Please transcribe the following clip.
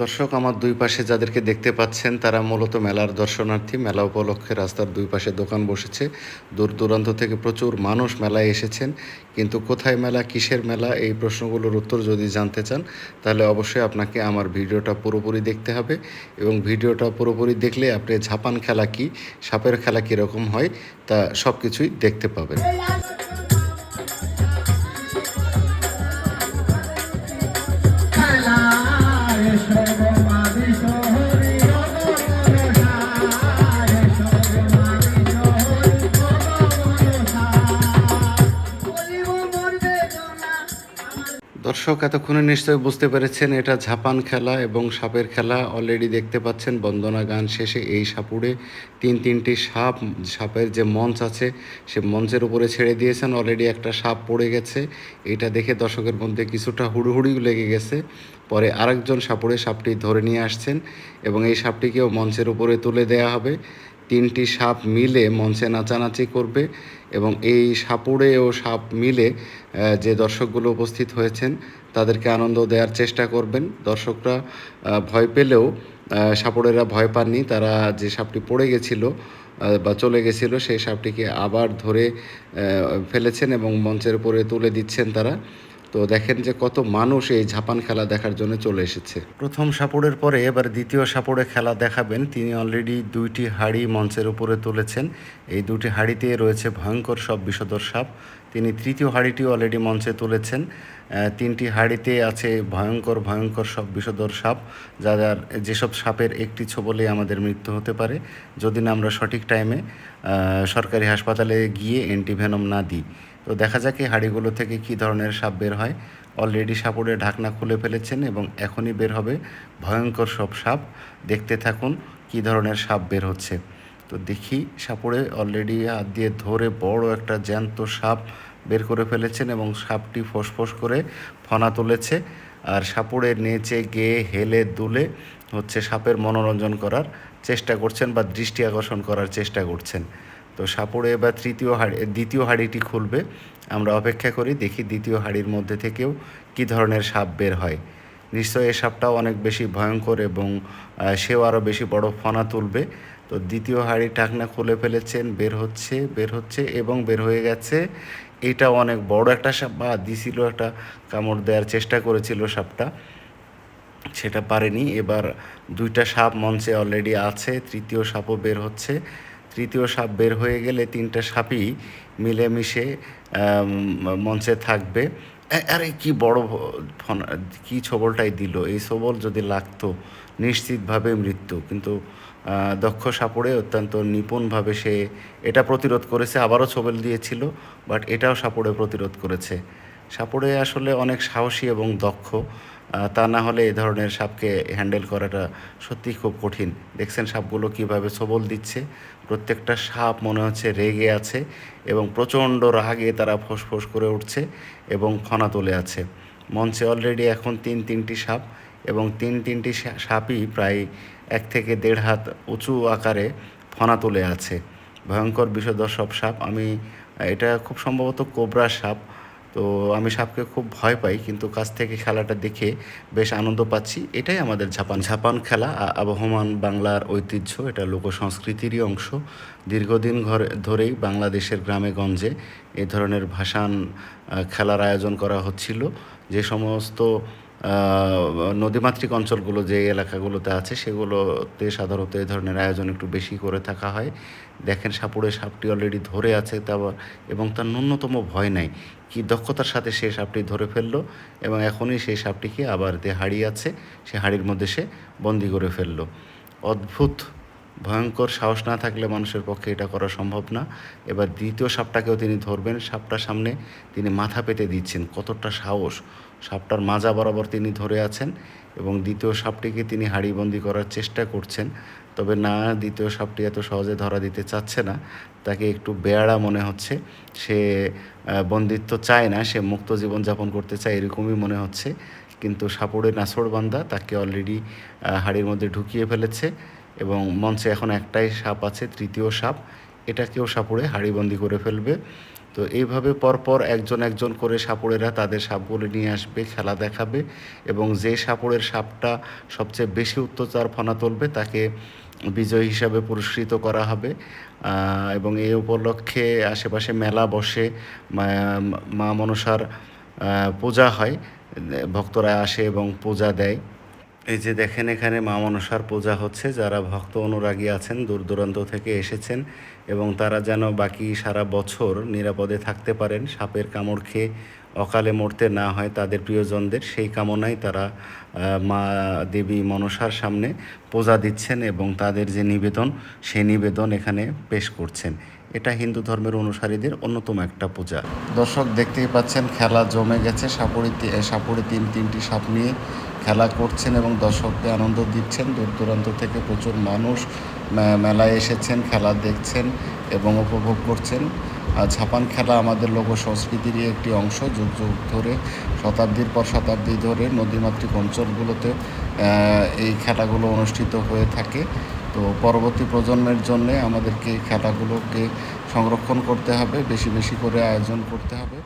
দর্শক, আমার দুই পাশে যাদেরকে দেখতে পাচ্ছেন তারা মূলত মেলার দর্শনার্থী। মেলা উপলক্ষে রাস্তার দুই পাশে দোকান বসেছে। দূর দূরান্ত থেকে প্রচুর মানুষ মেলায় এসেছেন। কিন্তু কোথায় মেলা, কিসের মেলা, এই প্রশ্নগুলোর উত্তর যদি জানতে চান তাহলে অবশ্যই আপনাকে আমার ভিডিওটা পুরোপুরি দেখতে হবে। এবং ভিডিওটা পুরোপুরি দেখলে আপনি ঝাপান খেলা কী, সাপের খেলা কীরকম হয় তা সব কিছুই দেখতে পাবেন। দর্শক, এতক্ষণে নিশ্চয়ই বুঝতে পেরেছেন এটা ঝাপান খেলা এবং সাপের খেলা। অলরেডি দেখতে পাচ্ছেন বন্দনা গান শেষে এই সাপুড়ে তিনটি সাপের যে মঞ্চ আছে সে মঞ্চের উপরে ছেড়ে দিয়েছেন। অলরেডি একটা সাপ পড়ে গেছে। এটা দেখে দর্শকের মধ্যে কিছুটা হুড়োহুড়িও লেগে গেছে। পরে আরেকজন সাপটি ধরে নিয়ে আসছেন এবং এই সাপটিকেও মঞ্চের উপরে তুলে দেয়া হবে। তিনটি সাপ মিলে মঞ্চে নাচানাচি করবে এবং এই সাপুড়ে ও সাপ মিলে যে দর্শকগুলো উপস্থিত হয়েছেন তাদেরকে আনন্দ দেওয়ার চেষ্টা করবেন। দর্শকরা ভয় পেলেও সাপুড়েরা ভয় পাননি। তারা যে সাপটি পড়ে গেছিল বা চলে গেছিল সেই সাপটিকে আবার ধরে ফেলেছেন এবং মঞ্চের উপরে তুলে দিচ্ছেন তারা। তো দেখেন যে কত মানুষ এই ঝাপান খেলা দেখার জন্য চলে এসেছে। প্রথম সাপুড়ের পরে এবার দ্বিতীয় সাপুড়ে খেলা দেখাবেন। তিনি অলরেডি দুইটি হাঁড়ি মঞ্চের উপরে তুলেছেন। এই দুটি হাঁড়িতে রয়েছে ভয়ঙ্কর সব বিষধর সাপ। তিনি তৃতীয় হাঁড়িটি অলরেডি মঞ্চে তুলেছেন। তিনটি হাঁড়িতে আছে ভয়ঙ্কর সব বিষধর সাপ, যেসব সাপের একটি ছোবলে আমাদের মৃত্যু হতে পারে যদি না আমরা সঠিক টাইমে সরকারি হাসপাতালে গিয়ে অ্যান্টিভেনম না দিই। তো দেখা যাক এই হাঁড়িগুলো থেকে কী ধরনের সাপ বের হয়। অলরেডি সাপুড়ে ঢাকনা খুলে ফেলেছেন এবং এখনই বের হবে ভয়ঙ্কর সব সাপ। দেখতে থাকুন কী ধরনের সাপ বের হচ্ছে। তো দেখি, সাপুড়ে অলরেডি হাত দিয়ে ধরে বড় একটা জ্যান্ত সাপ বের করে ফেলেছেন এবং সাপটি ফোঁস করে ফনা তুলেছে। আর সাপুড়ে নেচে গেয়ে হেলে দুলে সাপের মনোরঞ্জন করার চেষ্টা করছেন বা দৃষ্টি আকর্ষণ করার চেষ্টা করছেন। তো সাপুড়ে এবার দ্বিতীয় হাঁড়িটি খুলবে। আমরা অপেক্ষা করি, দেখি দ্বিতীয় হাঁড়ির মধ্যে থেকেও কী ধরনের সাপ বের হয়। নিশ্চয়ই এই সাপটাও অনেক বেশি ভয়ঙ্কর এবং সেও আরও বেশি বড় ফনা তুলবে। তো দ্বিতীয় হাঁড়ি ঢাকনা খুলে ফেলেছেন, বের হচ্ছে এবং বের হয়ে গেছে। এইটাও অনেক বড় একটা সাপ, বা দিছিল একটা কামড় দেওয়ার চেষ্টা করেছিল সাপটা, সেটা পারেনি। এবার দুইটা সাপ মঞ্চে অলরেডি আছে, তৃতীয় সাপও বের হচ্ছে। তৃতীয় সাপ বের হয়ে গেলে তিনটা সাপই মিলেমিশে মঞ্চে থাকবে। আরে কি বড় কি ছোবলটাই দিল! এই ছোবল যদি লাগতো নিশ্চিতভাবে মৃত্যু। কিন্তু দক্ষ সাপুড়ে অত্যন্ত নিপুণভাবে সে এটা প্রতিরোধ করেছে। আবারও ছোবল দিয়েছিল, বাট এটাও সাপুড়ে প্রতিরোধ করেছে। সাপুড়ে আসলে অনেক সাহসী এবং দক্ষ। তা না হলে এ ধরনের সাপকে হ্যান্ডেল করাটা সত্যিই খুব কঠিন। দেখছেন সাপগুলো কীভাবে ছোবল দিচ্ছে। প্রত্যেকটা সাপ মনে হচ্ছে রেগে আছে এবং প্রচণ্ড রাগে তারা ফোঁস করে উঠছে এবং ফনা তুলে আছে। মঞ্চে অলরেডি এখন তিনটি সাপ এবং তিনটি সাপই প্রায় 1 থেকে 1.5 হাত উঁচু আকারে ফনা তুলে আছে। ভয়ঙ্কর বিষধর সব সাপ। এটা খুব সম্ভবত কোবরা সাপ। তো আমি সাপকে খুব ভয় পাই, কিন্তু কাছ থেকে খেলাটা দেখে বেশ আনন্দ পাচ্ছি। এটাই আমাদের ঝাপান খেলা। আবহমান বাংলার ঐতিহ্য, এটা লোকসংস্কৃতিরই অংশ। দীর্ঘদিন ধরেই বাংলাদেশের গ্রামে গঞ্জে এই ধরনের ভাসান খেলার আয়োজন করা হচ্ছিল। যে সমস্ত নদীমাতৃক অঞ্চলগুলো যে এলাকাগুলোতে আছে সেগুলোতে সাধারণত এই ধরনের আয়োজন একটু বেশি করে থাকা হয়। দেখেন সাপটি অলরেডি ধরে আছে এবং তার ন্যূনতম ভয় নাই। কি দক্ষতার সাথে সে সাপটি ধরে ফেললো এবং এখনই সেই সাপটিকে আবার যে হাঁড়ি আছে সে হাঁড়ির মধ্যে সে বন্দি করে ফেললো। অদ্ভুত ভয়ঙ্কর সাহস না থাকলে মানুষের পক্ষে এটা করা সম্ভব না। এবার দ্বিতীয় সাপটাকেও তিনি ধরবেন। সাপটার সামনে তিনি মাথা পেতে দিচ্ছেন। কতটা সাহস! সাপটার মাজা বরাবর তিনি ধরে আছেন এবং দ্বিতীয় সাপটিকে তিনি হাঁড়িবন্দি করার চেষ্টা করছেন। তবে না, দ্বিতীয় সাপটি এত সহজে ধরা দিতে চাচ্ছে না। তাকে একটু বেয়াড়া মনে হচ্ছে। সে বন্দিত্ব চায় না, সে মুক্ত জীবনযাপন করতে চায় এরকমই মনে হচ্ছে। কিন্তু সাপুড়ে নাছোড়বান্দা তাকে অলরেডি হাঁড়ির মধ্যে ঢুকিয়ে ফেলেছে এবং মঞ্চে এখন একটাই সাপ আছে, তৃতীয় সাপ। এটাকেও সাপুড়ে হাঁড়িবন্দি করে ফেলবে। তো এইভাবে পরপর একজন একজন করে সাপুড়েরা তাদের সাপগুলো নিয়ে আসবে, খেলা দেখাবে এবং যে সাপুড়ের সাপটা সবচেয়ে বেশি অত্যাচার ফনা তুলবে তাকে বিজয়ী হিসাবে পুরস্কৃত করা হবে। এবং এই উপলক্ষে আশেপাশে মেলা বসে, মা মনসার পূজা হয়, ভক্তরা আসে এবং পূজা দেয়। এই যে দেখেন এখানে মা মনসার পূজা হচ্ছে, যারা ভক্ত অনুরাগী আছেন দূর দূরান্ত থেকে এসেছেন এবং তারা যেন বাকি সারা বছর নিরাপদে থাকতে পারেন, সাপের কামড় খেয়ে অকালে মরতে না হয় তাদের প্রিয়জনদের, সেই কামনায় তারা মা দেবী মনসার সামনে পূজা দিচ্ছেন এবং তাদের যে নিবেদন সেই নিবেদন এখানে পেশ করছেন। এটা হিন্দু ধর্মের অনুসারীদের অন্যতম একটা পূজা। দর্শক দেখতেই পাচ্ছেন খেলা জমে গেছে, সাপুড়ে তিনটি সাপ নিয়ে খেলা করছেন এবং দর্শককে আনন্দ দিচ্ছেন। দূর দূরান্ত থেকে প্রচুর মানুষ মেলায় এসেছেন, খেলা দেখছেন এবং উপভোগ করছেন। আর ঝাপান খেলা আমাদের লোক সংস্কৃতিরই একটি অংশ। যুগ যুগ ধরে, শতাব্দীর পর শতাব্দী ধরে নদীমাতৃক অঞ্চলগুলোতে এই খেলাগুলো অনুষ্ঠিত হয়ে থাকে। তো পরবর্তী প্রজন্মের জন্যে আমাদেরকে এই খেলাগুলোকে সংরক্ষণ করতে হবে, বেশি বেশি করে আয়োজন করতে হবে।